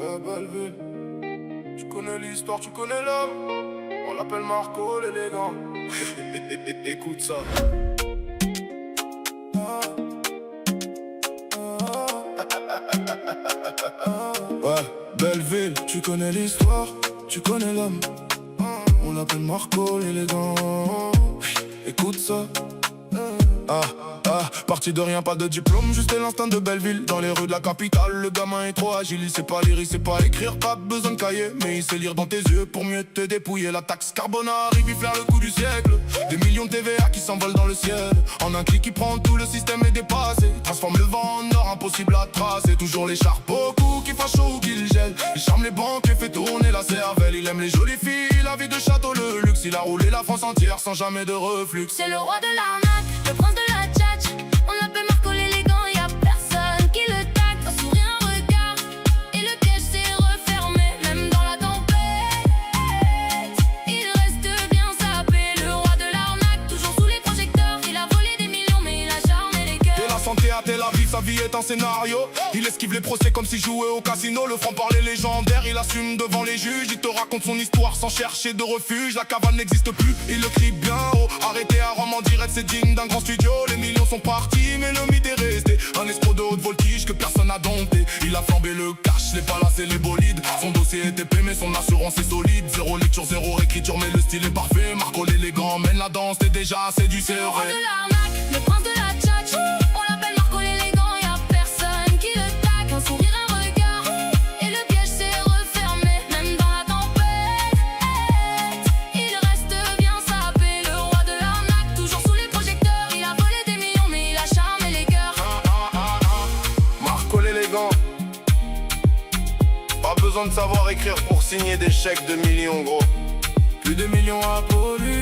Ouais, Belleville. Tu connais l'histoire, tu connais l'homme. On l'appelle Marco l'élégant. Écoute ça. Ouais, Belleville, tu connais l'histoire, tu connais l'homme. On l'appelle Marco l'élégant. Écoute ça. Parti de rien, pas de diplôme, juste l'instinct de Belleville. Dans les rues de la capitale, le gamin est trop agile. Il sait pas lire, il sait pas écrire, pas besoin de cahier. Mais il sait lire dans tes yeux pour mieux te dépouiller. La taxe carbone arrive, il flaire le coup du siècle. Des millions de TVA qui s'envolent dans le ciel. En un clic, il prend tout, le système est dépassé. Transforme le vent en or, impossible à tracer. Toujours les chars, beaucoup qui font chaud ou qui gèlent. Il charme les banques et fait tourner la cervelle. Il aime les jolies filles, la vie de château, le luxe. Il a roulé la France entière sans jamais de reflux. C'est le roi de l'arnaque, le prince de la tchatch. On l'appelle Marco l'élégant, y'a personne qui le tacle. Un sourire, un regard, et le piège s'est refermé. Même dans la tempête, il reste bien sapé. Le roi de l'arnaque, toujours sous les projecteurs. Il a volé des millions mais il a charmé les cœurs. De la santé à Tel Aviv, sa vie est un scénario. Il esquive les procès comme s'il jouait au casino. Le franc-parler légendaire, il assume devant les juges. Il te raconte son histoire sans chercher de refuge. La cavale n'existe plus, il le crie bien haut. Arrêté à Rome en direct, c'est digne d'un grand studio. Les millions sont partis, mais le mythe est resté. Un escroc de haute voltige que personne n'a dompté. Il a flambé le cash, les palaces et les bolides. Son dossier est épais, mais son assurance est solide. Zéro lecture, zéro écriture, mais le style est parfait. Marco l'élégant mène la danse, t'es déjà séduit, c'est Le roi vrai. de l'arnaque, le prince de la tchatch. On l'appelle Marco l'élégant, y'a personne qui le tacle. Un sourire, un regard, et le piège s'est refermé. Même dans la tempête, il reste bien sapé. Le roi de l'arnaque, toujours sous les projecteurs. Il a volé des millions mais il a charmé les cœurs. Marco l'élégant. Pas besoin de savoir écrire pour signer des chèques de millions, gros. Plus de millions à polluer.